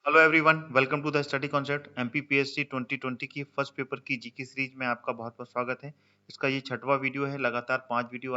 Hello everyone, welcome to the study concept MPPSC 2020 की first paper की GK series में आपका बहुत बहुत स्वागत है। इसका ये छठवां वीडियो है। लगातार 5 वीडियो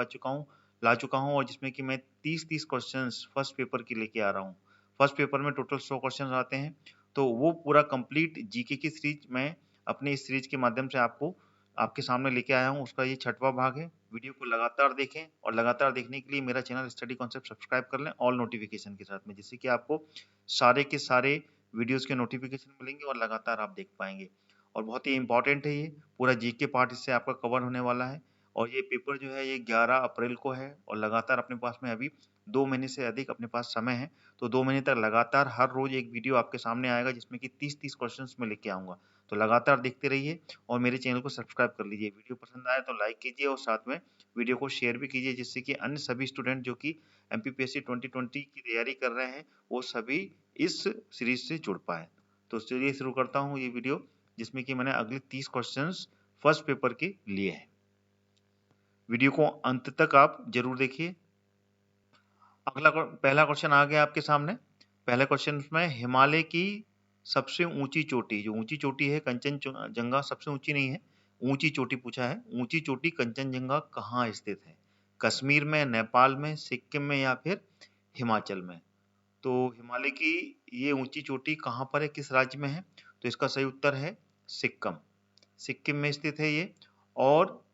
ला चुका हूँ और जिसमें कि मैं 30 क्वेश्चंस फर्स्ट पेपर की लेके आ रहा हूँ। फर्स्ट पेपर में टोटल 100 क्वेश्चंस आते हैं, तो वो पूरा कंप्लीट जीके की सीरीज मैं अपने इस सीरीज के माध्यम से आपके सामने लेके आया हूँ। उसका ये छठवां भाग है। वीडियो को लगातार देखें और लगातार देखने के लिए मेरा चैनल स्टडी कॉन्सेप्ट सब्सक्राइब कर लें ऑल नोटिफिकेशन के साथ में, जिससे कि आपको सारे के सारे वीडियोस के नोटिफिकेशन मिलेंगे और लगातार आप देख पाएंगे। और बहुत ही इंपॉर्टेंट है, ये पूरा जीके पार्ट इससे आपका कवर होने वाला है। और ये पेपर जो है ये 11 अप्रैल को है और लगातार अपने पास में अभी 2 महीने से अधिक अपने पास समय है, तो 2 महीने तक लगातार हर रोज एक वीडियो आपके सामने आएगा जिसमें कि 30 क्वेश्चंस में लेके आऊंगा। तो लगातार देखते रहिए और मेरे चैनल को सब्सक्राइब कर लीजिए। वीडियो पसंद आए तो लाइक कीजिए और साथ में वीडियो को शेयर भी कीजिए, जिससे कि अन्य सभी स्टूडेंट जो कि एमपीपीएससी 2020 की तैयारी कर रहे हैं वो सभी इस सीरीज से जुड़ पाए। तो चलिए शुरू करता हूँ ये वीडियो, जिसमें कि मैंने अगले 30 क्वेश्चंस फर्स्ट पेपर के लिए हैं। वीडियो को अंत तक आप जरूर देखिए। पहला क्वेश्चन आ गया आपके सामने। पहले क्वेश्चन में हिमालय की सबसे ऊंची चोटी, जो ऊंची चोटी है कंचनजंगा सबसे ऊंची नहीं है, ऊंची चोटी पूछा है। ऊंची चोटी कंचनजंगा कहाँ स्थित है? कश्मीर में, नेपाल में, सिक्किम में या फिर हिमाचल में? तो हिमालय की ये ऊंची चोटी कहाँ पर है, किस राज्य में है? तो इसका सही उत्तर है सिक्किम। सिक्किम में स्थित है ये। और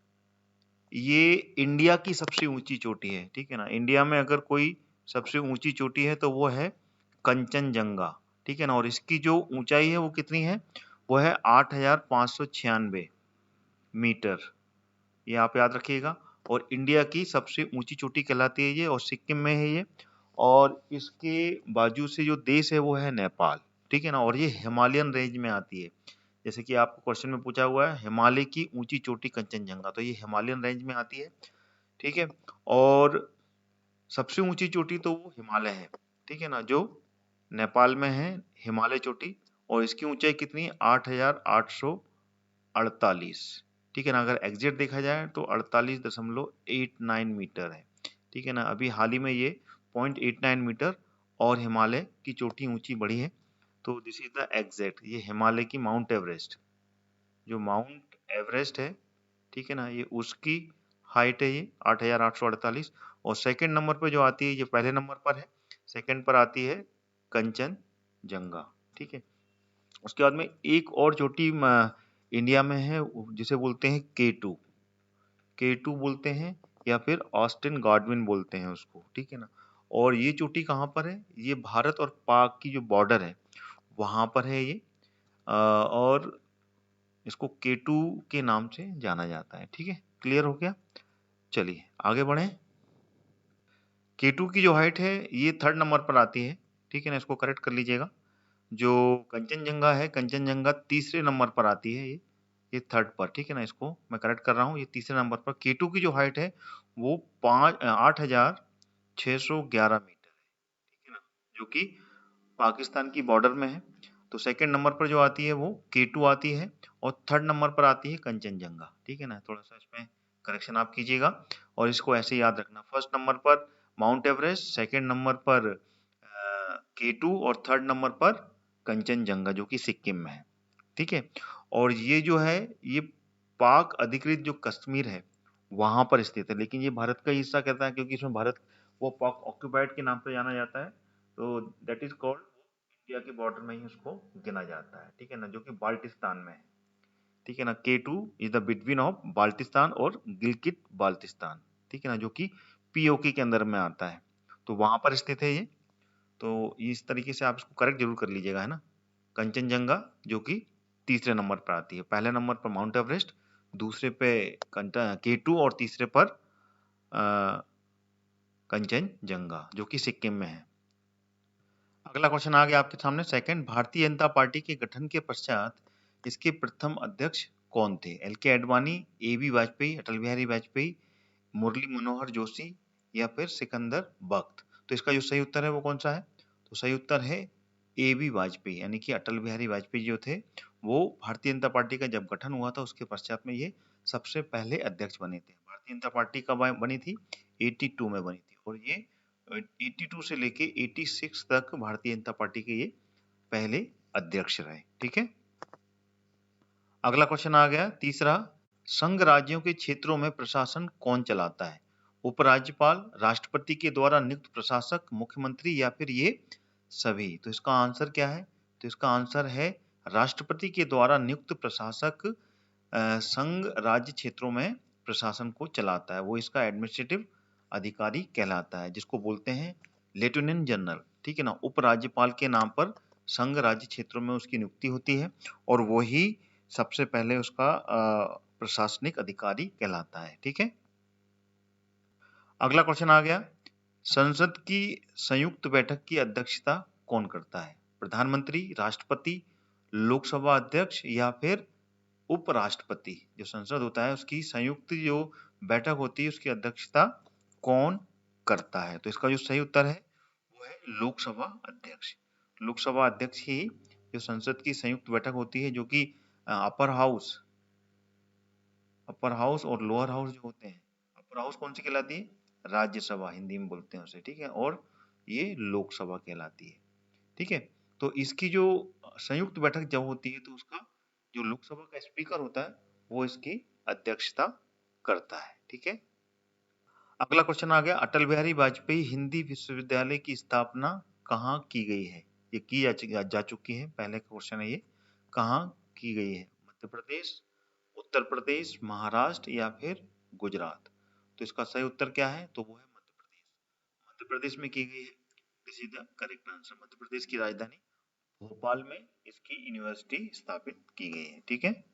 ये इंडिया की सबसे ऊंची चोटी है, ठीक है ना। इंडिया में अगर कोई सबसे ऊंची चोटी है तो वो है कंचनजंगा, ठीक है ना। और इसकी जो ऊंचाई है वो कितनी है? वो है 8,596 मीटर, ये आप याद रखिएगा। और इंडिया की सबसे ऊंची चोटी कहलाती है ये, और सिक्किम में है ये। और इसके बाजू से जो देश है वो है नेपाल, ठीक है ना। और ये हिमालयन रेंज में आती है। जैसे कि आपको क्वेश्चन में पूछा हुआ है हिमालय की ऊंची चोटी कंचनजंगा, तो ये हिमालयन रेंज में आती है, ठीक है। और सबसे ऊंची चोटी तो वो हिमालय है, ठीक है ना, जो नेपाल में है हिमालय चोटी। और इसकी ऊंचाई कितनी है? 8,848, ठीक है ना। अगर एग्जैक्ट देखा जाए तो 48.89 मीटर है, ठीक है ना। अभी हाल ही में ये 0.89 मीटर और हिमालय की चोटी ऊंची बढ़ी है। तो दिस इज द एग्जैक्ट, ये हिमालय की माउंट एवरेस्ट, जो माउंट एवरेस्ट है, ठीक है ना, ये उसकी हाइट है ये 8,848। और सेकंड नंबर पे जो आती है, ये पहले नंबर पर है, सेकंड पर आती है कंचनजंगा, ठीक है। उसके बाद में एक और चोटी इंडिया में है, जिसे बोलते हैं K2, K2 बोलते हैं या फिर ऑस्टिन गार्डविन बोलते हैं उसको, ठीक है ना। और ये चोटी कहाँ पर है? ये भारत और पाक की जो बॉर्डर है वहां पर है ये। और इसको K2 के नाम से जाना जाता है, ठीक है। क्लियर हो गया? चलिए आगे बढ़े। K2 की जो हाइट है ये थर्ड नंबर पर आती है, ठीक है ना, इसको करेक्ट कर लीजिएगा। जो कंचनजंगा है, कंचनजंगा तीसरे नंबर पर आती है ये थर्ड पर, ठीक है ना। इसको मैं करेक्ट कर रहा हूँ, ये तीसरे नंबर पर। K2 की जो हाइट है वो 8,611 मीटर है, ठीक है ना, जो कि पाकिस्तान की बॉर्डर में है। तो सेकंड नंबर पर जो आती है वो K2 आती है और थर्ड नंबर पर आती है कंचनजंगा, ठीक है ना। थोड़ा सा इसमें करेक्शन आप कीजिएगा और इसको ऐसे याद रखना। फर्स्ट नंबर पर माउंट एवरेस्ट, सेकंड नंबर पर K2 और थर्ड नंबर पर कंचनजंगा जो कि सिक्किम में है, ठीक है। और ये जो है ये पाक अधिकृत जो कश्मीर है वहां पर स्थित है, लेकिन ये भारत का हिस्सा कहता है क्योंकि इसमें भारत वो पाक ऑक्यूपाइड के नाम से जाना जाता है। तो दैट इज कॉल्ड, इंडिया के बॉर्डर में ही उसको गिना जाता है, ठीक है ना, जो कि बाल्टिस्तान में है, ठीक है ना। K2 is the between of Baltistan और गिलगित बाल्टिस्तान, ठीक है ना, जो कि पीओके के अंदर में आता है। तो वहां पर स्थित है ये। तो इस तरीके से आप इसको करेक्ट जरूर कर लीजिएगा, है ना। कंचनजंगा जो कि तीसरे नंबर पर आती है, पहले नंबर पर माउंट एवरेस्ट, दूसरे पे K2 और तीसरे पर कंचनजंगा जो कि सिक्किम में है। अगला क्वेश्चन आ गया आपके सामने सेकंड। भारतीय जनता पार्टी के गठन के पश्चात इसके प्रथम अध्यक्ष कौन थे? एल के आडवाणी, AB वाजपेयी, अटल बिहारी वाजपेयी, मुरली मनोहर जोशी या फिर सिकंदर बख्त? तो इसका जो सही उत्तर है वो कौन सा है? तो सही उत्तर है AB वाजपेयी, यानी कि अटल बिहारी वाजपेयी जो थे वो भारतीय जनता पार्टी का जब गठन हुआ था उसके पश्चात में ये सबसे पहले अध्यक्ष बने थे। भारतीय जनता पार्टी कब बनी थी? 82 में बनी थी। और ये 82 से लेके 86 तक भारतीय जनता पार्टी के ये पहले अध्यक्ष रहे। ठीक है, अगला क्वेश्चन आ गया तीसरा, संघ राज्यों के क्षेत्रों में प्रशासन कौन चलाता है? उपराज्यपाल, राष्ट्रपति के द्वारा नियुक्त प्रशासक, मुख्यमंत्री या फिर ये सभी? तो इसका आंसर क्या है? तो इसका आंसर है राष्ट्रपति के द्वारा नियुक्त प्रशासक संघ राज्य क्षेत्रों में प्रशासन को चलाता है। वो इसका एडमिनिस्ट्रेटिव अधिकारी कहलाता है, जिसको बोलते हैं लेफ्टिनेंट जनरल। ठीक है ना, उपराज्यपाल के नाम पर संघ राज्य क्षेत्रों में उसकी नियुक्ति होती है और वही सबसे पहले उसका प्रशासनिक अधिकारी कहलाता है। ठीक है, अगला क्वेश्चन आ गया, संसद की संयुक्त बैठक की अध्यक्षता कौन करता है? प्रधानमंत्री, राष्ट्रपति, लोकसभा अध्यक्ष या फिर उपराष्ट्रपति? जो संसद होता है उसकी संयुक्त जो बैठक होती है उसकी अध्यक्षता कौन करता है? तो इसका जो सही उत्तर है वो है लोकसभा अध्यक्ष। लोकसभा अध्यक्ष ही जो संसद की संयुक्त बैठक होती है, जो कि अपर हाउस और लोअर हाउस जो होते हैं, अपर हाउस कौन सी कहलाती है? राज्यसभा हिंदी में बोलते हैं उसे। ठीक है, और ये लोकसभा कहलाती है। ठीक है, तो इसकी जो संयुक्त बैठक जब होती है तो उसका जो लोकसभा का स्पीकर होता है वो इसकी अध्यक्षता करता है। ठीक है, अगला क्वेश्चन आ गया, अटल बिहारी वाजपेयी हिंदी विश्वविद्यालय की स्थापना कहाँ की गई है? ये की जा चुकी है, पहले का क्वेश्चन है ये, कहाँ की गई है? मध्य प्रदेश, उत्तर प्रदेश, महाराष्ट्र या फिर गुजरात? तो इसका सही उत्तर क्या है? तो वो है मध्य प्रदेश। मध्य प्रदेश में की गई है। This is the correct answer. Madhya Pradesh की राजधानी भोपाल में इसकी यूनिवर्सिटी स्थापित की गई है। ठीक है,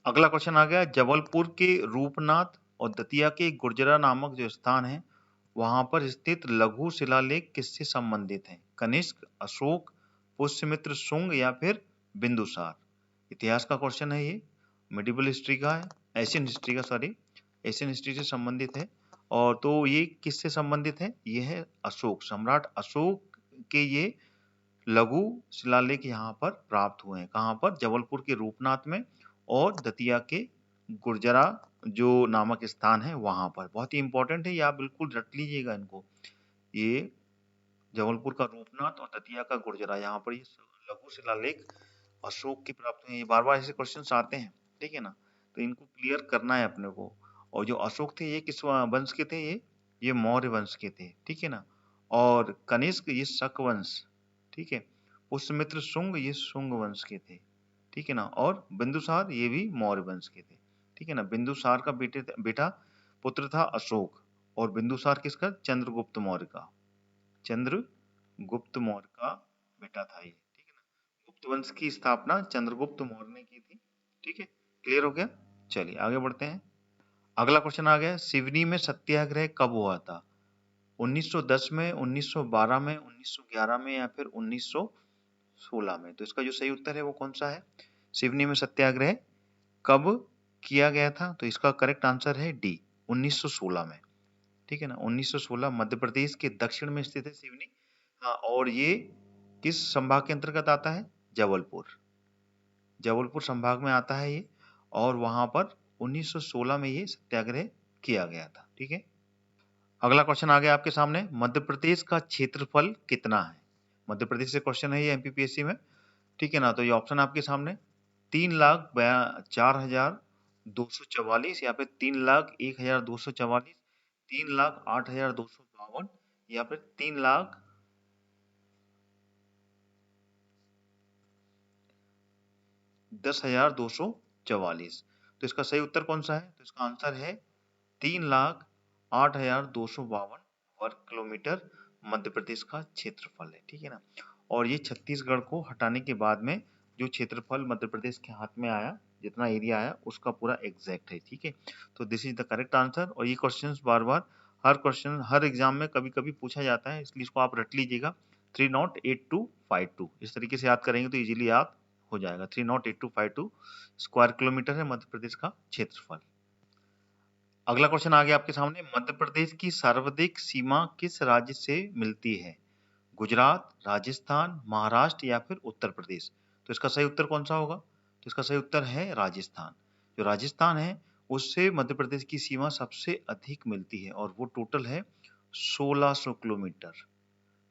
अगला क्वेश्चन आ गया, जबलपुर के रूपनाथ और दतिया के गुर्जरा नामक जो स्थान है वहां पर स्थित लघु शिलालेख किससे संबंधित है? कनिष्क, अशोक, पुष्यमित्र शुंग या फिर बिंदुसार? इतिहास का क्वेश्चन है ये, मिडिवल हिस्ट्री का है, एशियन हिस्ट्री का, सॉरी एशियन हिस्ट्री से संबंधित है। और तो ये किससे संबंधित है? ये है अशोक, सम्राट अशोक के ये लघु शिलालेख यहाँ पर प्राप्त हुए हैं। कहाँ पर? जबलपुर के रूपनाथ में और दतिया के गुर्जरा जो नामक स्थान है वहां पर। बहुत ही इंपॉर्टेंट है, ये आप बिल्कुल रट लीजिएगा इनको। ये जबलपुर का रूपनाथ और दतिया का गुर्जरा, यहाँ पर ये लघु शिलालेख अशोक की प्राप्त हुई है। बार बार ऐसे क्वेश्चन आते हैं, ठीक है ना, तो इनको क्लियर करना है अपने को। और जो अशोक थे ये किस वंश के थे? ये मौर्य वंश के थे। ठीक है ना, और कनिष्क ये शक वंश, ठीक है, पुष्यमित्र शुंग ये शुंग वंश के थे। ठीक है ना, और बिंदुसार ये भी मौर्य वंश के थे। ठीक है ना, बिंदुसार का बेटा पुत्र था अशोक, और बिंदुसार किसका? चंद्रगुप्त मौर्य का, चंद्रगुप्त मौर्य का बेटा था ये। ठीक है ना, गुप्त वंश की स्थापना चंद्रगुप्त मौर्य ने की थी। ठीक है, क्लियर हो गया? चलिए आगे बढ़ते हैं। अगला क्वेश्चन आ गया, सिवनी में सत्याग्रह कब हुआ था? 1910 में, 1912 में, 1911 में या फिर 1916 में? तो इसका जो सही उत्तर है वो कौन सा है? सिवनी में सत्याग्रह कब किया गया था? तो इसका करेक्ट आंसर है डी, 1916 में। ठीक है ना, 1916 मध्य प्रदेश के दक्षिण में स्थित है सिवनी। हाँ, और ये किस संभाग के अंतर्गत आता है? जबलपुर संभाग में आता है ये, और वहां पर 1916 में ये सत्याग्रह किया गया था। ठीक है, अगला क्वेश्चन आ गया आपके सामने, मध्य प्रदेश का क्षेत्रफल कितना है? मध्य प्रदेश से क्वेश्चन है ये एमपीपीएससी में। ठीक है ना, तो ये ऑप्शन आपके सामने, 3,04,244 या फिर 3,01,244, 3,08,252 या फिर 3,10,244? तो इसका सही उत्तर कौन सा है? तो इसका आंसर है 3,08,252 वर्ग किलोमीटर मध्य प्रदेश का क्षेत्रफल है। ठीक है ना, और ये छत्तीसगढ़ को हटाने के बाद में जो क्षेत्रफल मध्य प्रदेश के हाथ में आया, जितना एरिया आया उसका पूरा एग्जैक्ट है। ठीक है, तो this is the correct answer. और ये क्वेश्चंस बार बार हर एग्जाम में कभी कभी पूछा जाता है, इसलिए इसको आप रट लीजिएगा, 3,08252 इस तरीके से याद करेंगे तो इजीली याद हो जाएगा। 3,08252 स्क्वायर किलोमीटर है मध्य प्रदेश का क्षेत्रफल। अगला क्वेश्चन आ गया आपके सामने, मध्य प्रदेश की सर्वाधिक सीमा किस राज्य से मिलती है? गुजरात, राजस्थान, महाराष्ट्र या फिर उत्तर प्रदेश? तो इसका सही उत्तर कौन सा होगा? तो इसका सही उत्तर है राजस्थान। जो राजस्थान है उससे मध्य प्रदेश की सीमा सबसे अधिक मिलती है, और वो टोटल है 1600 किलोमीटर।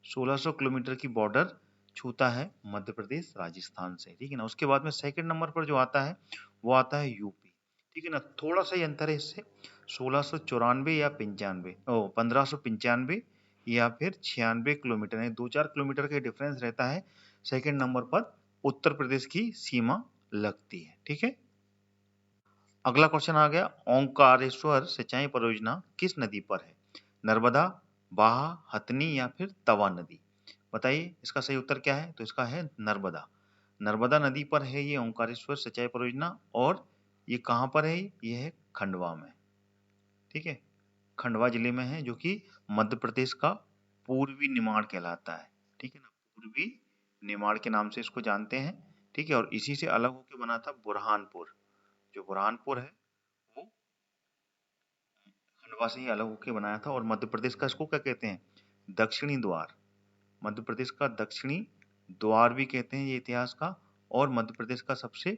1600 किलोमीटर की बॉर्डर छूता है मध्य प्रदेश राजस्थान से, ठीक है ना। उसके बाद में सेकंड नंबर पर जो आता है वो आता है यूपी, ठीक है ना। थोड़ा सा ही अंतर है इससे, 1694 या 1595 या फिर 96 किलोमीटर है, 2-4 किलोमीटर का डिफरेंस रहता है। सेकंड नंबर पर उत्तर प्रदेश की सीमा लगती है, ठीक है। अगला क्वेश्चन आ गया, ओंकारेश्वर सिंचाई परियोजना किस नदी पर है? नर्मदा, बाहा, हथनी या फिर तवा नदी? बताइए इसका सही उत्तर क्या है? तो इसका है नर्मदा। नर्मदा नदी पर है ये ओंकारेश्वर सिंचाई परियोजना, और ये कहाँ पर है? ये है खंडवा में, ठीक है। खंडवा जिले में है, जो कि मध्य प्रदेश का पूर्वी निमाड़ कहलाता है, ठीक है ना। पूर्वी निमाड़ के नाम से इसको जानते हैं, ठीक है। और इसी से अलग होकर बना था बुरहानपुर। जो बुरहानपुर है वो खंडवा से ही अलग होकर बनाया था। और मध्य प्रदेश का इसको क्या कहते हैं? दक्षिणी द्वार। मध्य प्रदेश का दक्षिणी द्वार भी कहते हैं ये इतिहास का, और मध्य प्रदेश का सबसे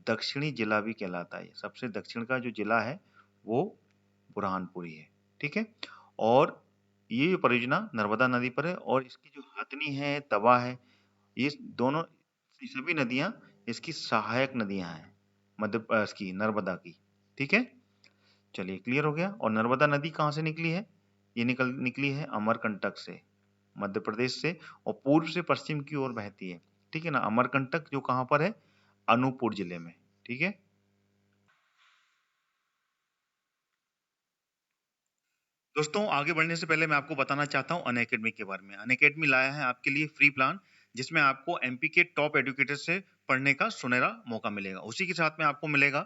दक्षिणी जिला भी कहलाता है। सबसे दक्षिण का जो जिला है वो बुरहानपुर ही है, ठीक है। और ये परियोजना नर्मदा नदी पर है, और इसकी जो हथनी है, तवा है, ये दोनों सभी नदियां इसकी सहायक नदियां हैं इसकी नर्मदा की, ठीक है। चलिए क्लियर हो गया। और नर्मदा नदी कहाँ से निकली है? ये निकली है अमरकंटक से, मध्य प्रदेश से, और पूर्व से पश्चिम की ओर बहती है, ठीक है ना। अमरकंटक जो कहाँ पर है? अनूपपुर जिले में, ठीक है। दोस्तों आगे बढ़ने से पहले मैं आपको बताना चाहता हूँ अनअकैडमी के बारे में। अनअकैडमी लाया है आपके लिए फ्री प्लान, जिसमें आपको एमपी के टॉप एजुकेटर से पढ़ने का सुनहरा मौका मिलेगा। उसी के साथ में आपको मिलेगा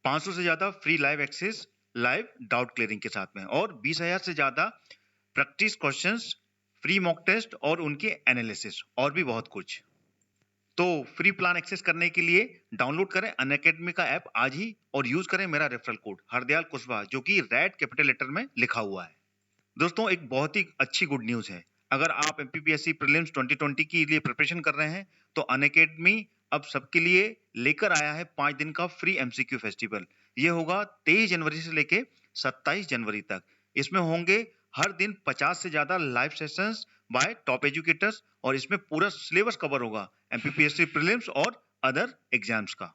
500 से ज्यादा free live access, live doubt clearing के साथ में, और 20,000 से ज्यादा practice questions, free mock test और उनके एनालिसिस, और भी बहुत कुछ। तो फ्री प्लान एक्सेस करने के लिए डाउनलोड करें अनअकैडमी का ऐप आज ही, और यूज करें मेरा रेफरल कोड हरदयाल कुशवाहा, जो कि रेड कैपिटल लेटर में लिखा हुआ है। दोस्तों एक बहुत ही अच्छी गुड न्यूज है। अगर आप एमपीपीएससी प्रीलिम्स 2020 के लिए प्रिपरेशन कर रहे हैं, तो अनअकैडमी अब सबके लिए लेकर आया है 5 दिन का फ्री एमसीक्यू फेस्टिवल। ये होगा 23 जनवरी से लेके 27 जनवरी तक। इसमें होंगे हर दिन 50 से ज्यादा live sessions bye top educators, और इसमें पूरा सिलेबस कवर होगा एमपीपीएससी प्रीलिम्स और अदर एग्जाम्स का।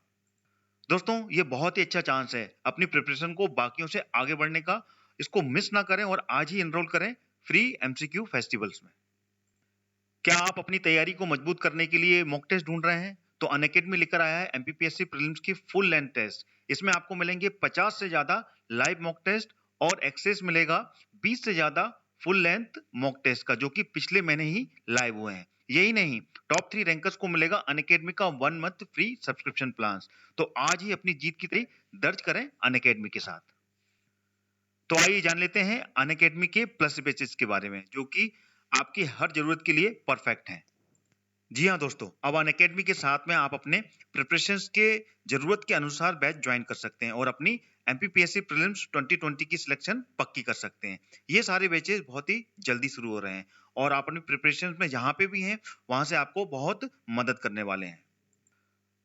दोस्तों ये बहुत ही अच्छा चांस है अपनी प्रिपरेशन को बाकियों से आगे बढ़ने का। इसको मिस ना करें और आज ही एनरोल करें फ्री एमसीक्यू फेस्टिवल्स में। क्या आप अपनी तैयारी को मजबूत करने के लिए मॉक टेस्ट ढूंढ रहे हैं? तो अनअकैडमी लेकर आया है एमपीपीएससी प्रीलिम्स की फुल लेंथ टेस्ट। इसमें आपको मिलेंगे 50 से ज्यादा लाइव मॉक टेस्ट, और एक्सेस मिलेगा 20 से ज्यादा फुल लेंथ मॉक टेस्ट का, जो कि पिछले महीने ही लाइव हुए हैं। यही नहीं, टॉप 3 रैंकर्स को मिलेगा अनअकैडमी का 1 मंथ फ्री सब्सक्रिप्शन प्लान। तो आज ही अपनी जीत की तारीख दर्ज करें अनअकैडमी के साथ। तो आइए जान लेते हैं अनअकैडमी के प्लस बैचेस के बारे में, जो कि आपकी हर जरूरत के लिए परफेक्ट हैं। जी हाँ दोस्तों, अब अनअकैडमी के साथ में आप अपने प्रिपरेशंस के जरूरत के अनुसार बैच ज्वाइन कर सकते हैं, और अपनी एमपीपीएससी प्रीलिम्स 2020 की सिलेक्शन पक्की कर सकते हैं। ये सारे बैचेस बहुत ही जल्दी शुरू हो रहे हैं, और आप अपनी प्रिपरेशंस में जहां पे भी हैं वहां से आपको बहुत मदद करने वाले हैं।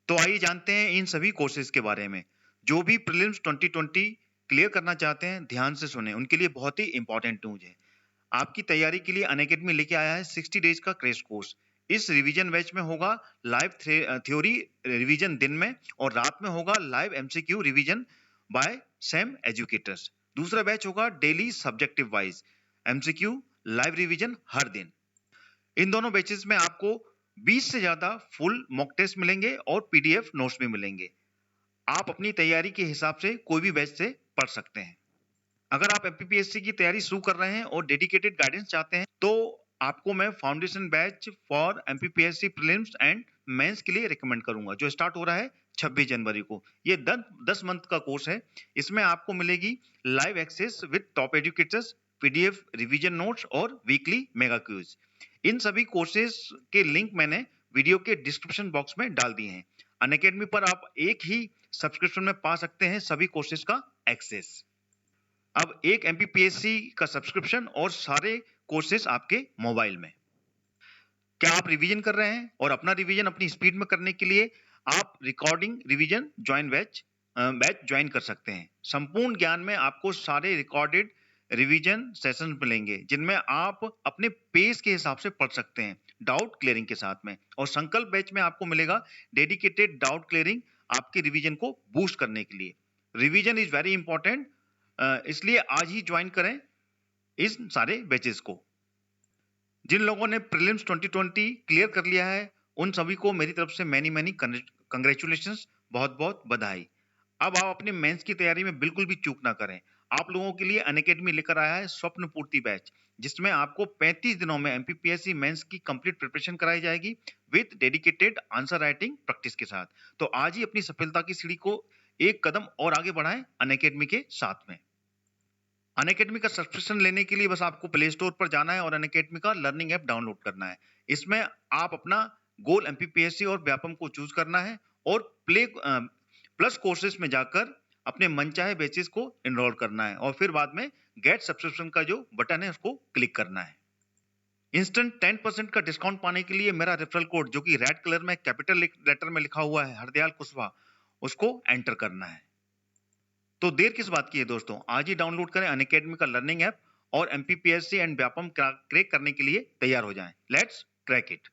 तो आइए जानते हैं इन सभी कोर्सेज के बारे में। जो भी प्रीलिम्स 2020 क्लियर करना चाहते हैं ध्यान से सुने, उनके लिए बहुत ही इंपॉर्टेंट न्यूज है। आपकी तैयारी के लिए अनअकैडमी लेके आया है 60 डेज का क्रैश कोर्स। इस रिवीजन बैच में होगा लाइव थ्योरी रिवीजन दिन में, और रात में होगा live MCQ revision by same educators. दूसरा बैच होगा daily subjective wise MCQ live revision हर दिन। इन दोनों बैचेस में आपको 20 से ज्यादा फुल मॉक टेस्ट मिलेंगे, और पीडीएफ नोट्स भी मिलेंगे। आप अपनी तैयारी के हिसाब से कोई भी बैच से पढ़ सकते हैं। अगर आप एमपीपीएससी की तैयारी शुरू कर रहे हैं और डेडिकेटेड गाइडेंस चाहते हैं, तो आपको मैं foundation batch for MPPSC prelims and mains के लिए रिकमेंड करूंगा, जो स्टार्ट हो रहा है 26 जनवरी को। ये 10 मंथ का कोर्स है। इसमें आपको मिलेगी live access with top educators, PDF revision notes और वीकली मेगा क्विज। इन सभी कोर्सेज के लिंक मैंने वीडियो के डिस्क्रिप्शन बॉक्स में डाल दिए हैं। अनअकैडमी पर आप एक ही सब्सक्रिप्शन में पा सकते हैं सभी कोर्सेज का एक्सेस। अब एक एमपीपीएससी का सब्सक्रिप्शन और सारे कोर्सेज आपके मोबाइल में। क्या आप रिवीजन कर रहे हैं और अपना रिवीजन अपनी स्पीड में करने के लिए आप रिकॉर्डिंग रिवीजन बैच ज्वाइन कर सकते हैं। संपूर्ण ज्ञान में आपको सारे रिकॉर्डेड रिवीजन सेशन मिलेंगे जिनमें आप अपने पेस के हिसाब से पढ़ सकते हैं डाउट क्लियरिंग के साथ में। और संकल्प बैच में आपको मिलेगा डेडिकेटेड डाउट क्लियरिंग आपके रिवीजन को बूस्ट करने के लिए। रिवीजन इज वेरी इंपॉर्टेंट, इसलिए आज ही ज्वाइन करें इस सारे बैचेस को। जिन लोगों ने प्रीलिम्स 2020 क्लियर कर लिया है उन सभी को मेरी तरफ से मैनी कंग्रेचुलेशंस, बहुत बहुत बधाई। अब आप अपने मेंस की तैयारी में बिल्कुल भी चूक ना करें। आप लोगों के लिए अनअकैडमी लेकर आया है स्वप्न पूर्ति बैच, जिसमें आपको 35 दिनों में एमपीपीएससी मेंस की कंप्लीट प्रिपरेशन कराई जाएगी with dedicated answer writing practice के साथ। तो आज ही अपनी सफलता की सीढ़ी को एक कदम और आगे बढ़ाएं अनअकैडमी के साथ में। अनअकैडमी का सब्सक्रिप्शन लेने के लिए बस आपको प्ले स्टोर पर जाना है और अनअकैडमी का लर्निंग ऐप डाउनलोड करना है। इसमें आप अपना गोल एमपीपीएससी और व्यापम को चूज करना है और प्लस कोर्सेज में जाकर अपने मनचाहे बैचेस को एनरोल करना है और फिर बाद में गेट सब्सक्रिप्शन का जो बटन है उसको क्लिक करना है। इंस्टेंट 10% का डिस्काउंट पाने के लिए मेरा रेफरल कोड जो कि रेड कलर में कैपिटल लेटर में लिखा हुआ है हरदयाल कुशवाहा, उसको एंटर करना है। तो देर किस बात की है दोस्तों, आज ही डाउनलोड करें अनअकैडमी का लर्निंग ऐप और एमपीपीएससी एंड व्यापम क्रैक करने के लिए तैयार हो जाएं। Let's crack it.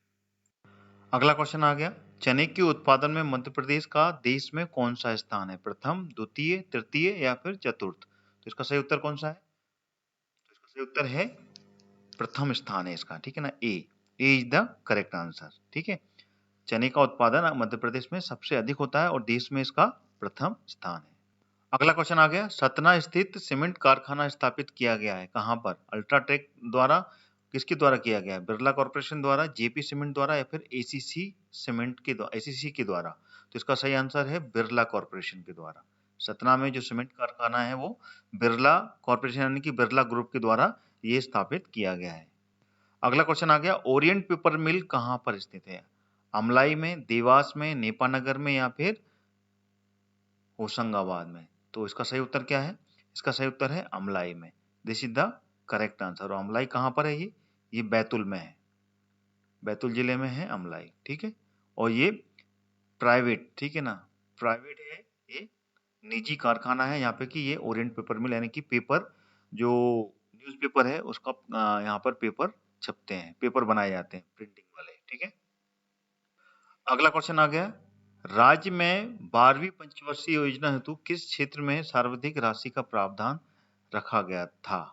अगला क्वेश्चन आ गया, चने के उत्पादन में मध्य प्रदेश का देश में कौन सा स्थान है? प्रथम, द्वितीय, तृतीय या फिर चतुर्थ? तो इसका सही उत्तर कौन सा है? तो इसका सही उत्तर है प्रथम स्थान है इसका, ठीक है ना, ए इज द करेक्ट आंसर। ठीक है, चने का उत्पादन मध्य प्रदेश में सबसे अधिक होता है और देश में इसका प्रथम स्थान है। अगला क्वेश्चन आ गया, सतना स्थित सीमेंट कारखाना स्थापित किया गया है कहां पर? अल्ट्राटेक द्वारा, किसके द्वारा किया गया है? बिरला कॉर्पोरेशन द्वारा, जेपी सीमेंट द्वारा या फिर एसीसी सीमेंट के द्वारा, एसीसी के द्वारा? तो इसका सही आंसर है बिरला कॉर्पोरेशन के द्वारा। सतना में जो सीमेंट कारखाना है वो बिरला कॉर्पोरेशन यानी कि बिरला ग्रुप के द्वारा ये स्थापित किया गया है। अगला क्वेश्चन आ गया, ओरिएंट पेपर मिल कहां पर स्थित है? अमलाई में, देवास में, नेपानगर में या फिर होशंगाबाद में? तो इसका सही उत्तर क्या है? इसका सही उत्तर है अमलाई में। This is the correct answer. और अमलाई कहां पर है? ये बैतूल में है, बैतूल जिले में है अमलाई। ठीक है, और ये प्राइवेट, ठीक है ना, प्राइवेट है, ये निजी कारखाना है यहाँ पे कि ये ओरिएंट पेपर मिल यानी कि पेपर जो न्यूज़पेपर है उसका यहाँ पर पेपर छपते हैं, पेपर बनाए जाते हैं प्रिंटिंग वाले। ठीक है, अगला क्वेश्चन आ गया, राज्य में 12वीं पंचवर्षीय योजना हेतु किस क्षेत्र में सर्वाधिक राशि का प्रावधान रखा गया था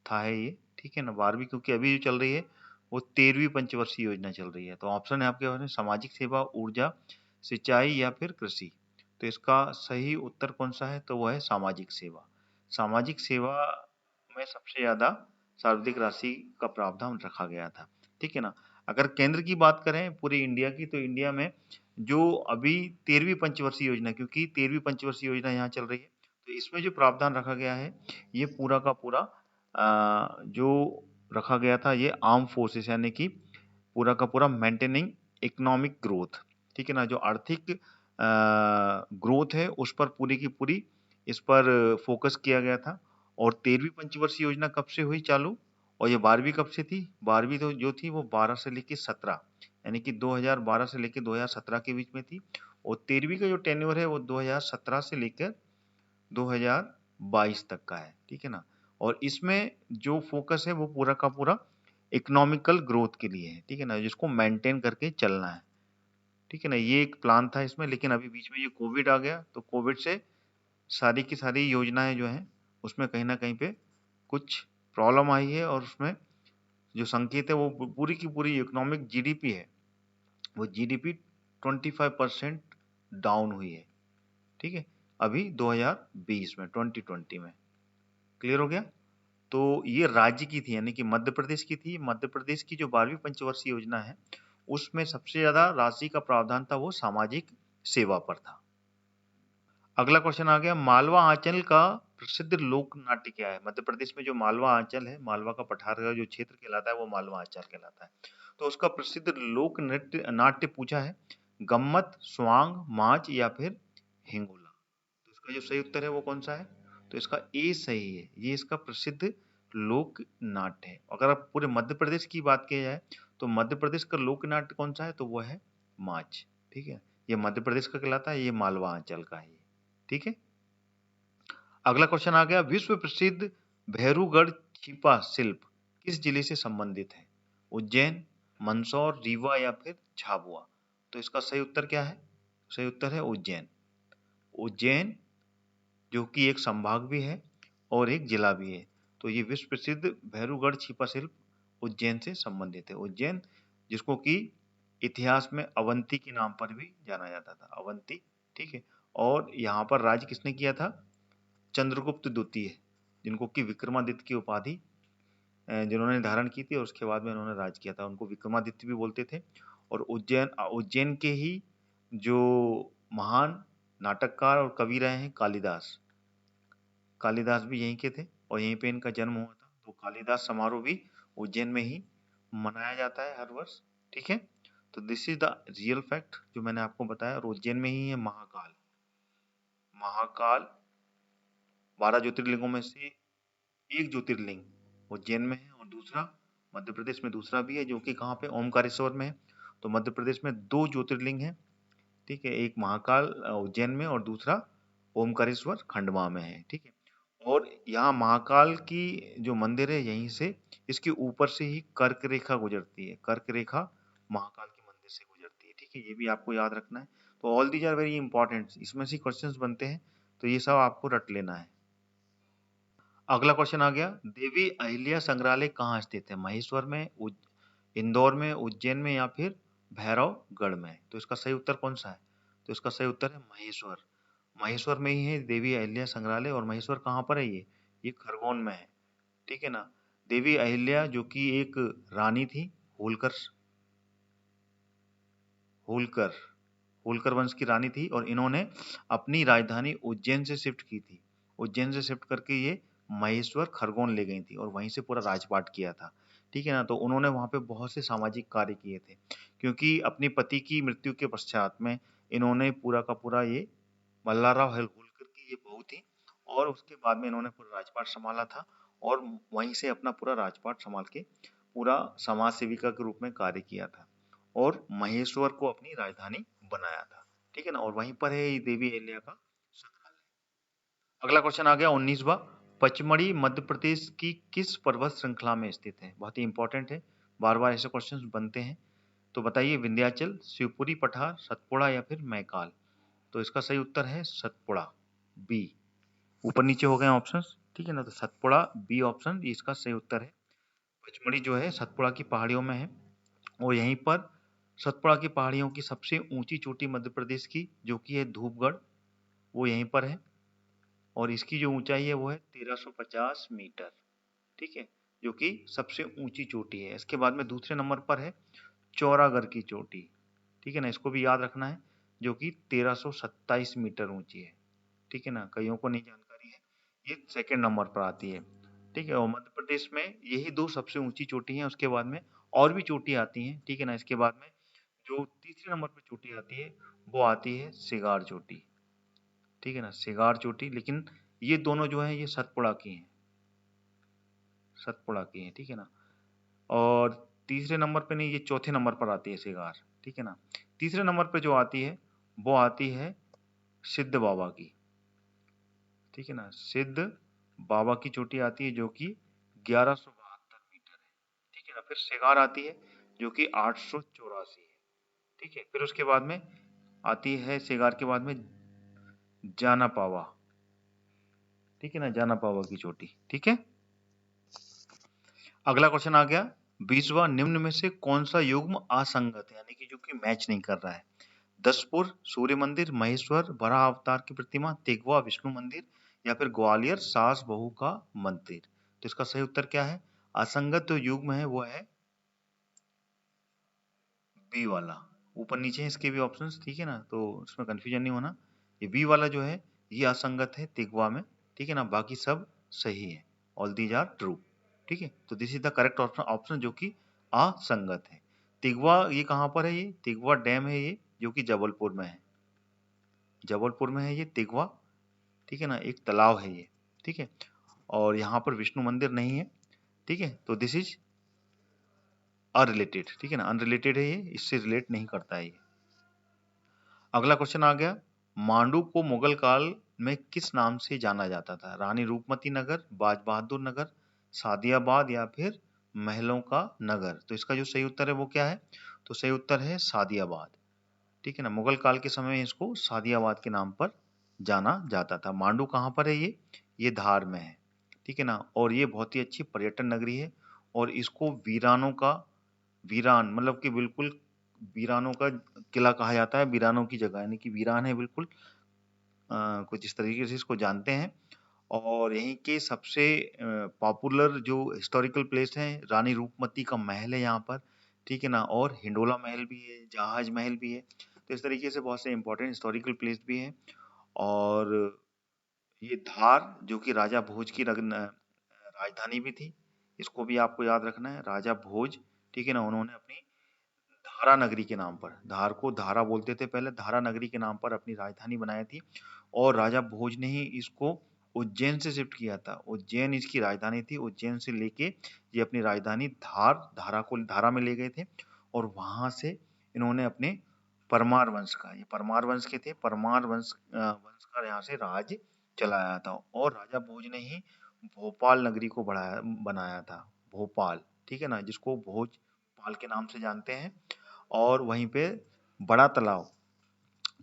है ये, ठीक है ना, 12वीं क्योंकि अभी जो चल रही है वो 13वीं पंचवर्षीय योजना चल रही है। तो ऑप्शन है आपके पास में सामाजिक सेवा, ऊर्जा, सिंचाई या फिर कृषि। तो इसका सही उत्तर कौन सा है? तो वो है सामाजिक सेवा। सामाजिक सेवा में सबसे ज्यादा सर्वाधिक राशि का प्रावधान रखा गया था। ठीक है ना, अगर केंद्र की बात करें पूरी इंडिया की, तो इंडिया में जो अभी 13वीं पंचवर्षीय योजना, क्योंकि 13वीं पंचवर्षीय योजना यहाँ चल रही है, तो इसमें जो प्रावधान रखा गया है ये पूरा का पूरा जो रखा गया था ये आर्म फोर्सेस यानी कि पूरा का पूरा मेंटेनिंग इकोनॉमिक ग्रोथ। ठीक है ना, जो आर्थिक ग्रोथ है उस पर पूरी की पूरी इस पर फोकस किया गया था। और 13वीं पंचवर्षीय योजना कब से हुई चालू और ये 12वीं कब से थी? 12वीं तो जो थी वो 12 से लेके 17 यानी कि 2012 से लेके 2017 के बीच में थी। और 13वीं का जो टेन्योर है वो 2017 से लेकर 2022 तक का है। ठीक है ना, और इसमें जो फोकस है वो पूरा का पूरा इकोनॉमिकल ग्रोथ के लिए है। ठीक है ना, जिसको मेंटेन करके चलना है। ठीक है ना, ये एक प्लान था इसमें, लेकिन अभी बीच में ये कोविड आ गया तो कोविड से सारी की सारी योजनाएं जो हैं उसमें कहीं ना कहीं पे कुछ प्रॉब्लम आई है और उसमें जो संकेत है वो पूरी की पूरी इकोनॉमिक जीडीपी है वो जीडीपी 25% डाउन हुई है। ठीक है, अभी 2020 में 2020 में। क्लियर हो गया? तो ये राज्य की थी यानी कि मध्य प्रदेश की थी। मध्य प्रदेश की जो 12वीं पंचवर्षीय योजना है उसमें सबसे ज्यादा राशि का प्रावधान था वो सामाजिक सेवा पर था। अगला क्वेश्चन आ गया, मालवा आंचल का प्रसिद्ध लोक नाट्य क्या है? मध्य प्रदेश में जो मालवा आंचल है, मालवा का पठार का जो क्षेत्र कहलाता है वो मालवा आंचल कहलाता है। तो उसका प्रसिद्ध लोक नृत्य नाट्य पूछा है, गम्मत, स्वांग, माच या फिर हिंगोला? तो इसका जो सही उत्तर है वो कौन सा है? तो इसका ए सही है, ये इसका प्रसिद्ध लोक नाट्य है। अगर आप पूरे मध्य प्रदेश की बात की जाए तो मध्य प्रदेश का लोक नाट्य कौन सा है? तो वो है माच। ठीक है, ये मध्य प्रदेश का कहलाता है, ये मालवा आंचल का है। ठीक है, अगला क्वेश्चन आ गया, विश्व प्रसिद्ध भैरूगढ़ छिपा शिल्प किस जिले से संबंधित है? उज्जैन, मंदसौर, रीवा या फिर झाबुआ? तो इसका सही उत्तर क्या है? सही उत्तर है उज्जैन। उज्जैन जो कि एक संभाग भी है और एक जिला भी है। तो ये विश्व प्रसिद्ध भैरूगढ़ छिपा शिल्प उज्जैन से संबंधित है। उज्जैन जिसको कि इतिहास में अवंती के नाम पर भी जाना जाता था, अवंती, ठीक है। और यहाँ पर राज किसने किया था? चंद्रगुप्त द्वितीय, जिनको कि विक्रमादित्य की उपाधि जिन्होंने धारण की थी और उसके बाद में उन्होंने राज किया था, उनको विक्रमादित्य भी बोलते थे। और उज्जैन के ही जो महान नाटककार और कवि रहे हैं कालिदास, कालिदास भी यहीं के थे और यहीं पे इनका जन्म हुआ था। तो कालिदास समारोह भी उज्जैन में ही मनाया जाता है हर वर्ष, ठीक है। तो this is the real fact जो मैंने आपको बताया। और उज्जैन में ही है महाकाल। महाकाल 12 ज्योतिर्लिंगों में से एक ज्योतिर्लिंग उज्जैन में है और दूसरा मध्य प्रदेश में दूसरा भी है, जो कि कहाँ पे? ओमकारेश्वर में है। तो मध्य प्रदेश में 2 ज्योतिर्लिंग है, ठीक है। एक महाकाल उज्जैन में और दूसरा ओमकारेश्वर खंडवा में है, ठीक है। और यहाँ महाकाल की जो मंदिर है यहीं से इसके ऊपर से ही कर्क रेखा गुजरती है। कर्क रेखा महाकाल के मंदिर से गुजरती है, ठीक है। ये भी आपको याद रखना है। तो all these are very important, इसमें से क्वेश्चंस बनते हैं, तो ये सब आपको रट लेना है। अगला क्वेश्चन आ गया, देवी अहिल्या संग्रहालय कहाँ स्थित है? महेश्वर में, इंदौर में, उज्जैन में या फिर भैरवगढ़ में? तो इसका सही उत्तर कौन सा है? तो इसका सही उत्तर है महेश्वर। महेश्वर में ही है देवी अहिल्या संग्रहालय। और महेश्वर कहाँ पर है? ये खरगोन में है, ठीक है ना। देवी अहिल्या जो कि एक रानी थी, होलकर होलकर होलकर वंश की रानी थी और इन्होंने अपनी राजधानी उज्जैन से शिफ्ट की थी। उज्जैन से शिफ्ट करके ये महेश्वर खरगोन ले गई थी और वहीं से पूरा राजपाट किया था, ठीक है ना। तो उन्होंने वहां पे बहुत से सामाजिक कार्य किए थे, क्योंकि अपने पति की मृत्यु के पश्चात में इन्होंने पूरा का पूरा ये मल्हारराव होलकर की ये बहू थी और उसके बाद में इन्होंने पूरा राजपाट संभाला था और वहीं से अपना पूरा राजपाट संभाल के पूरा समाज सेविका के रूप में कार्य किया था और महेश्वर को अपनी राजधानी बनाया था, ठीक है ना। और वहीं पर है ये देवी अहिल्या का संग्रहालय। अगला क्वेश्चन आ गया 19वां, पचमढ़ी मध्य प्रदेश की किस पर्वत श्रृंखला में स्थित है? बहुत ही इंपॉर्टेंट है, बार बार ऐसे क्वेश्चन बनते हैं। तो बताइए, विंध्याचल, शिवपुरी पठार, सतपुड़ा या फिर मैकाल? तो इसका सही उत्तर है सतपुड़ा, बी। ऊपर नीचे हो गए ऑप्शंस, ठीक है ना। तो सतपुड़ा बी ऑप्शन इसका सही उत्तर है। पचमढ़ी जो है सतपुड़ा की पहाड़ियों में है और यहीं पर सतपुड़ा की पहाड़ियों की सबसे ऊंची चोटी मध्य प्रदेश की जो कि है धूपगढ़, वो यहीं पर है और इसकी जो ऊंचाई है वो है 1350 मीटर, ठीक है, जो कि सबसे ऊंची चोटी है। इसके बाद में दूसरे नंबर पर है चौरागढ़ की चोटी, ठीक है ना, इसको भी याद रखना है, जो कि 1327 मीटर ऊंची है, ठीक है ना। कईयों को नहीं जानकारी है, ये सेकंड नंबर पर आती है, ठीक है। और मध्य प्रदेश में यही 2 सबसे ऊंची चोटी हैं, उसके बाद में और भी चोटी आती हैं, ठीक है ना। इसके बाद में जो तीसरे नंबर पर चोटी आती है वो आती है सिगार चोटी, ठीक है ना, सिगार चोटी। लेकिन ये दोनों जो है ये सतपुड़ा की हैं, सतपुड़ा की हैं, ठीक है ना। और तीसरे नंबर पे नहीं, ये चौथे नंबर पर आती है सिगार, ठीक है ना। तीसरे नंबर पे जो आती है वो आती है सिद्ध बाबा की, ठीक है ना। सिद्ध बाबा की चोटी आती है जो कि 1172 मीटर है, ठीक है ना। फिर सिगार आती है जो कि 884 है, ठीक है। फिर उसके बाद में आती है सिगार के बाद में जाना पावा, ठीक है ना, जाना पावा की चोटी, ठीक है। अगला क्वेश्चन आ गया 20वां, निम्न में से कौन सा युग्म असंगत है, यानी कि जो कि मैच नहीं कर रहा है? दसपुर सूर्य मंदिर, महेश्वर वराह अवतार की प्रतिमा, तेगवा विष्णु मंदिर या फिर ग्वालियर सास बहू का मंदिर? तो इसका सही उत्तर क्या है? असंगत जो युग्म है वो है बी वाला। ऊपर नीचे हैं इसके भी ऑप्शंस, ठीक है ना, तो इसमें कंफ्यूजन नहीं होना। ये बी वाला जो है ये असंगत है तेगवा में, ठीक है ना, बाकी सब सही है, ऑल दीज आर ट्रू, ठीक है। तो this is the correct option, option जो कि असंगत है। तिगवा ये कहाँ पर है? ये तिगवा डैम है ये, जो कि जबलपुर में है, जबलपुर में है ये तिगवा, ठीक है ना, एक तालाब है ये, ठीक है। और यहाँ पर विष्णु मंदिर नहीं है, ठीक है। तो दिस इज अनरिलेटेड, ठीक है ना, अनरिलेटेड है ये, इससे रिलेट नहीं करता है ये। अगला क्वेश्चन आ गया, मांडू को मुगल काल में किस नाम से जाना जाता था? रानी रूपमती नगर, बाज बहादुर नगर, सादियाबाद या फिर महलों का नगर? तो इसका जो सही उत्तर है वो क्या है? तो सही उत्तर है सादियाबाद। ठीक है ना, मुगल काल के समय में इसको सादियाबाद के नाम पर जाना जाता था। मांडू कहाँ पर है ये धार में है। ठीक है ना, और ये बहुत ही अच्छी पर्यटन नगरी है और इसको वीरानों का वीरान मतलब कि बिल्कुल वीरानों का किला कहा जाता है। वीरानों की जगह यानी कि वीरान है बिल्कुल, कुछ इस तरीके से इसको जानते हैं। और यहीं के सबसे पॉपुलर जो हिस्टोरिकल प्लेस है, रानी रूपमती का महल है यहाँ पर। ठीक है ना, और हिंडोला महल भी है, जहाज महल भी है। तो इस तरीके से बहुत से इंपॉर्टेंट हिस्टोरिकल प्लेस भी है। और ये धार जो कि राजा भोज की राजधानी भी थी, इसको भी आपको याद रखना है। राजा भोज, ठीक है ना, उन्होंने अपनी धारा नगरी के नाम पर, धार को धारा बोलते थे पहले, धारा नगरी के नाम पर अपनी राजधानी बनाई थी। और राजा भोज ने ही इसको उज्जैन से शिफ्ट किया था। उज्जैन इसकी राजधानी थी। उज्जैन से लेके ये अपनी राजधानी धारा में ले गए थे और वहां से इन्होंने अपने परमार वंश का, ये परमार वंश के थे, परमार वंश का यहाँ से राज चलाया था। और राजा भोज ने ही भोपाल नगरी को बनाया था, भोपाल। ठीक है ना, जिसको भोजपाल के नाम से जानते हैं। और वहीं पे बड़ा तालाब,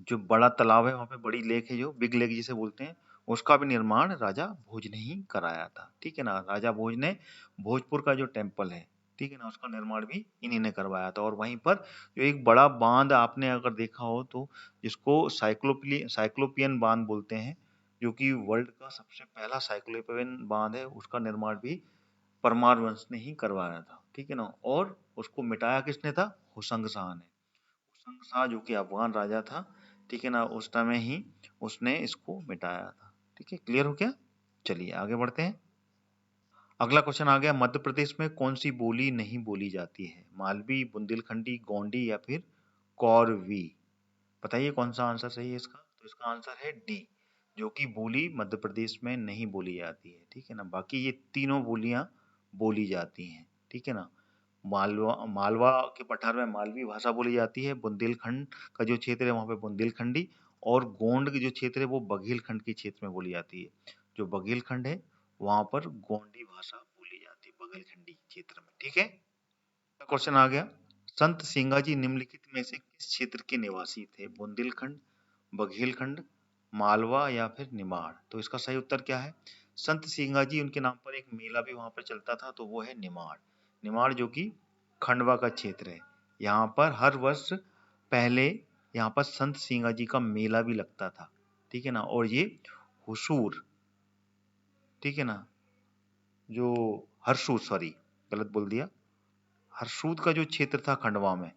जो बड़ा तालाब है वहाँ पे, बड़ी लेक है जो बिग लेक जिसे बोलते हैं, उसका भी निर्माण राजा भोज ने ही कराया था। ठीक है ना, राजा भोज ने भोजपुर का जो टेम्पल है, ठीक है ना, उसका निर्माण भी इन्हीं ने करवाया था। और वहीं पर जो एक बड़ा बांध आपने अगर देखा हो तो, जिसको साइक्लोपियन बांध बोलते हैं, जो कि वर्ल्ड का सबसे पहला साइक्लोपियन बांध है, उसका निर्माण भी परमार वंश ने ही करवाया था। ठीक है ना, और उसको मिटाया किसने था? हुसंग शाह ने। हुसंग शाह जो कि अफगान राजा था, ठीक है ना, उस समय ही उसने इसको मिटाया था। ठीक है, क्लियर हो गया? चलिए आगे बढ़ते हैं। अगला क्वेश्चन आ गया, मध्य प्रदेश में कौन सी बोली नहीं बोली जाती है? मालवी, बुंदेलखंडी, गोंडी या फिर कौरवी? बताइए कौन सा आंसर सही है इसका? तो इसका आंसर है डी, जो कि बोली मध्य प्रदेश में नहीं बोली जाती है। ठीक है ना, बाकी ये तीनों बोलियां बोली जाती हैं। ठीक है ना, मालवा मालवा के पठार में मालवी भाषा बोली जाती है। बुंदेलखंड का जो क्षेत्र है वहाँ पे बुंदेलखंडी, और गोंड के जो क्षेत्र है वो बघेलखंड के क्षेत्र में बोली जाती है। जो बघेलखंड है वहाँ पर गोंडी भाषा बोली जाती है, बघेलखंडी क्षेत्र में। ठीक है, क्वेश्चन आ गया, संत सिंगाजी निम्नलिखित में से किस क्षेत्र के निवासी थे? बुंदेलखंड, बघेलखंड, मालवा या फिर निमाड़? तो इसका सही उत्तर क्या है? संत सिंगाजी, उनके नाम पर एक मेला भी वहां पर चलता था, तो वो है निमाड़। निमाड़ जो कि खंडवा का क्षेत्र है। यहाँ पर हर वर्ष पहले यहाँ पर संत सिंगाजी का मेला भी लगता था। ठीक है ना, और ये हुसूर, ठीक है ना, जो हरसूद, सॉरी गलत बोल दिया, हरसूद का जो क्षेत्र था खंडवा में,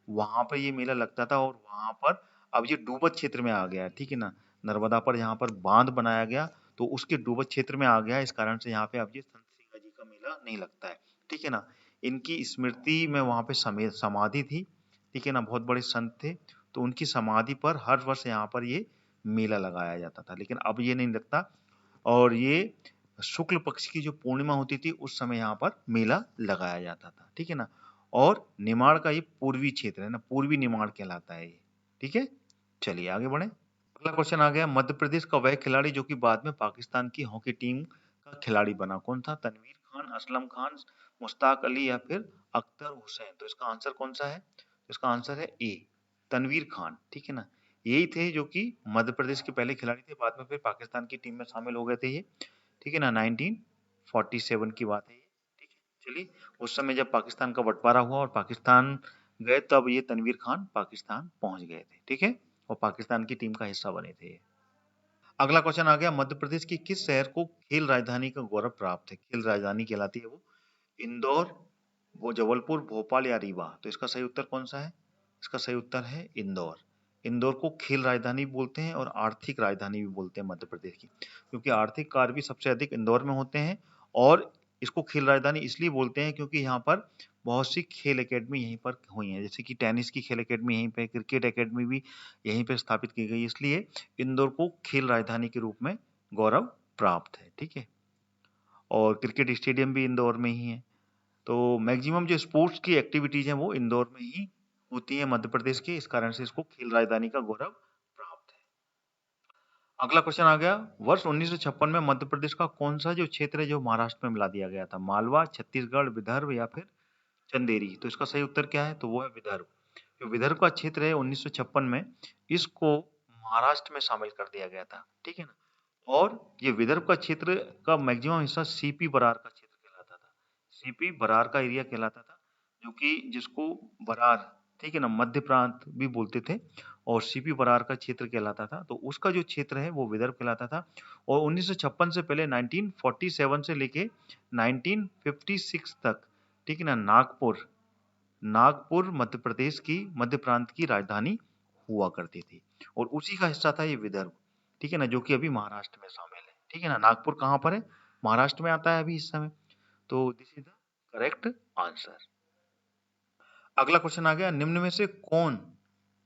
वहां पर ये मेला लगता था। और वहां पर अब ये डूबत क्षेत्र में आ गया है। ठीक है ना, नर्मदा पर यहाँ पर बांध बनाया गया, तो उसके डूबत क्षेत्र में आ गया, इस कारण से यहाँ पे अब ये संत सिंगा जी का मेला नहीं लगता है। ठीक है ना, इनकी स्मृति में वहां पे समाधि थी। ठीक है ना, बहुत बड़े संत थे, तो उनकी समाधि पर हर वर्ष यहाँ पर ये मेला लगाया जाता था, लेकिन अब ये नहीं लगता। और ये शुक्ल पक्ष की जो पूर्णिमा होती थी उस समय यहाँ पर मेला लगाया जाता था। ठीक है ना, और निमाड़ का ये पूर्वी क्षेत्र है ना, पूर्वी निमाड़ कहलाता है ये। ठीक है, चलिए आगे बढ़े। अगला क्वेश्चन आ गया, मध्य प्रदेश का वह खिलाड़ी जो कि बाद में पाकिस्तान की हॉकी टीम का खिलाड़ी बना, कौन था? तनवीर खान, असलम खान, मुश्ताक अली या फिर अख्तर हुसैन? तो इसका आंसर कौन सा है? तो इसका आंसर है ए, तनवीर खान। ठीक है ना, यही थे जो कि मध्य प्रदेश के पहले खिलाड़ी थे, बाद में फिर पाकिस्तान की टीम में शामिल हो गए थे ये। ठीक है ना, 1947 की बात है ये। ठीक है, चलिए, उस समय जब पाकिस्तान का बंटवारा हुआ और पाकिस्तान गए, तब ये तनवीर खान पाकिस्तान पहुंच गए थे। ठीक है, और पाकिस्तान की टीम का हिस्सा बने थे ये। अगला क्वेश्चन आ गया, मध्य प्रदेश की किस शहर को खेल राजधानी का गौरव प्राप्त है? खेल राजधानी कहलाती है वो। इंदौर, वो जबलपुर, भोपाल या रीवा? तो इसका सही उत्तर कौन सा है? इसका सही उत्तर है इंदौर। इंदौर को खेल राजधानी भी बोलते हैं और आर्थिक राजधानी भी बोलते हैं मध्य प्रदेश की, क्योंकि आर्थिक कार्य भी सबसे अधिक इंदौर में होते हैं। और इसको खेल राजधानी इसलिए बोलते हैं क्योंकि यहाँ पर बहुत सी खेल एकेडमी यहीं पर हुई हैं, जैसे कि टेनिस की खेल एकेडमी यहीं पे, क्रिकेट एकेडमी भी यहीं पे स्थापित की गई, इसलिए इंदौर को खेल राजधानी के रूप में गौरव प्राप्त है। ठीक है, और क्रिकेट स्टेडियम भी इंदौर में ही है। तो मैक्सिमम जो स्पोर्ट्स की एक्टिविटीज हैं वो इंदौर में ही होती है मध्य प्रदेश के, इस कारण से इसको खेल राजधानी का गौरव प्राप्त है। अगला क्वेश्चन आ गया, वर्ष 1956 में मध्य प्रदेश का कौन सा जो क्षेत्र है जो महाराष्ट्र में मिला दिया गया था? मालवा, छत्तीसगढ़, विदर्भ या फिर चंदेरी? तो इसका सही उत्तर क्या है? तो वो है विदर्भ। जो विदर्भ का क्षेत्र है 1956 में, इसको महाराष्ट्र में शामिल कर दिया गया था, ठीक है ना। और ये विदर्भ का क्षेत्र का मैक्सिमम हिस्सा सीपी बरार का क्षेत्र कहलाता था। सीपी बरार का एरिया कहलाता था, जो कि जिसको बरार, ठीक है ना, मध्य प्रांत भी बोलते थे, और सीपी बरार का क्षेत्र कहलाता था। तो उसका जो क्षेत्र है वो विदर्भ कहलाता था। और 1956 से पहले 1947 से लेके 1956 तक, ठीक है ना, नागपुर नागपुर मध्य प्रदेश की मध्य प्रांत की राजधानी हुआ करती थी, और उसी का हिस्सा था ये विदर्भ, ठीक है ना, जो कि अभी महाराष्ट्र में शामिल है, ठीक है ना। नागपुर कहाँ पर है? महाराष्ट्र में आता है अभी इस समय। तो this is the correct answer. अगला क्वेश्चन आ गया, निम्न में से कौन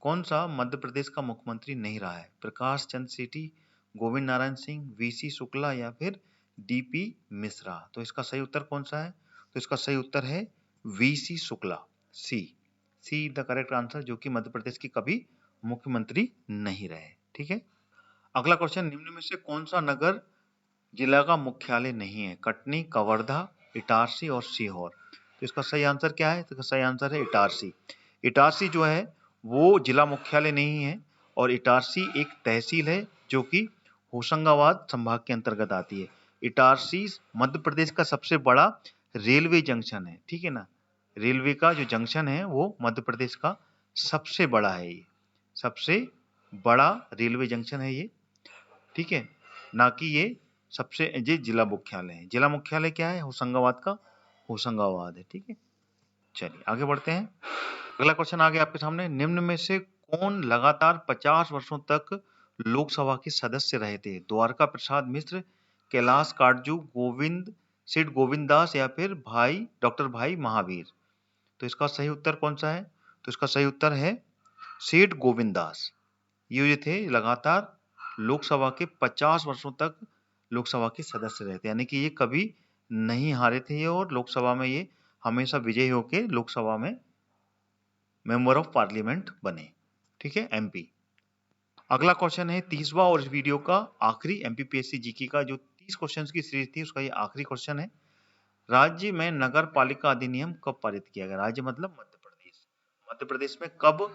कौन सा मध्य प्रदेश का मुख्यमंत्री नहीं रहा है? प्रकाश चंद्र सेठी, गोविंद नारायण सिंह, वीसी शुक्ला या फिर डीपी मिश्रा? तो इसका सही उत्तर कौन सा है? तो इसका सही उत्तर है VC Shukla, C C the correct answer, जो कि मध्य प्रदेश के कभी मुख्यमंत्री नहीं रहे, ठीक है। अगला क्वेश्चन, निम्न में से कौन सा नगर जिला का मुख्यालय नहीं है? कटनी, कवर्धा, इटारसी और सीहोर? तो इसका सही आंसर क्या है? तो इसका सही आंसर है इटारसी। इटारसी जो है वो जिला मुख्यालय नहीं है, और इटारसी एक तहसील है जो कि होशंगाबाद संभाग के अंतर्गत आती है। इटारसी मध्य प्रदेश का सबसे बड़ा रेलवे जंक्शन है, ठीक है ना। रेलवे का जो जंक्शन है वो मध्य प्रदेश का सबसे बड़ा है, ये सबसे बड़ा रेलवे जंक्शन है ये, ठीक है, ना कि ये सबसे, ये जिला मुख्यालय है। जिला मुख्यालय क्या है? होशंगाबाद का होशंगाबाद है, ठीक है। चलिए आगे बढ़ते हैं। अगला क्वेश्चन आ गया आपके सामने, निम्न में से कौन लगातार 50 वर्षों तक लोकसभा के सदस्य रहे थे? द्वारका प्रसाद मिश्र, कैलाश काटजू, गोविंद सेठ गोविंद दास या फिर डॉक्टर भाई महावीर? तो इसका सही उत्तर कौन सा है? तो इसका सही उत्तर है सेठ गोविंद दास। ये जो थे लगातार लोकसभा के 50 वर्षों तक लोकसभा के सदस्य रहे थे, यानी कि ये कभी नहीं हारे थे ये, और लोकसभा में ये हमेशा विजयी होके लोकसभा में मेंबर ऑफ पार्लियामेंट बने, ठीक है, एमपी। अगला क्वेश्चन है 30वां और इस वीडियो का आखिरी, एमपीपीएससी जीके का जो 30 क्वेश्चंस की सीरीज थी उसका ये आखिरी क्वेश्चन है। राज्य में नगर पालिका अधिनियम कब पारित किया गया? राज्य मतलब मध्य प्रदेश। मध्य प्रदेश में कब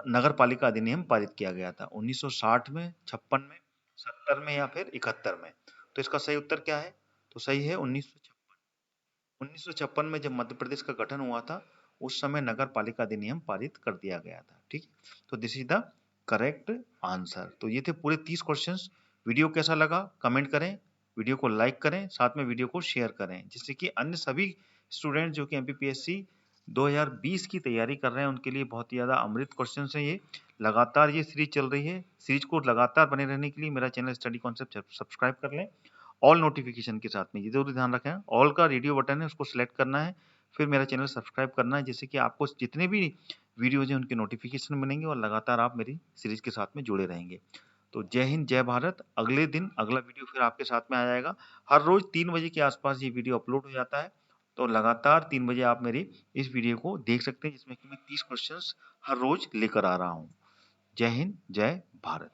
नगर पालिका अधिनियम पारित किया गया था? 1960 में, 56 में, 70 में या फिर 71 में? तो इसका सही उत्तर क्या है? तो सही है 1956। 1956 में जब मध्य प्रदेश का गठन हुआ था, उस समय नगर पालिका अधिनियम पारित कर दिया गया था, ठीक। तो this is the correct answer. तो ये थे पूरे 30 क्वेश्चंस। वीडियो कैसा लगा कमेंट करें, वीडियो को लाइक करें, साथ में वीडियो को शेयर करें, जिससे कि अन्य सभी स्टूडेंट जो कि एमपीपीएससी 2020 की तैयारी कर रहे हैं उनके लिए बहुत ही ज्यादा अमृत क्वेश्चन है ये। लगातार ये सीरीज चल रही है, सीरीज को लगातार बने रहने के लिए मेरा चैनल स्टडी कॉन्सेप्ट सब्सक्राइब कर लें। ऑल नोटिफिकेशन के साथ में ये जरूर ध्यान रखें, ऑल का रेडियो बटन है उसको सिलेक्ट करना है, फिर मेरा चैनल सब्सक्राइब करना है, जिससे कि आपको जितने भी वीडियोज हैं उनके नोटिफिकेशन मिलेंगे और लगातार आप मेरी सीरीज के साथ में जुड़े रहेंगे। तो जय हिंद, जय भारत। अगले दिन अगला वीडियो फिर आपके साथ में आ जाएगा। हर रोज 3 बजे के आसपास ये वीडियो अपलोड हो जाता है, तो लगातार 3 बजे आप मेरी इस वीडियो को देख सकते हैं, जिसमें कि मैं 30 क्वेश्चंस हर रोज लेकर आ रहा हूँ। जय हिंद, जय भारत।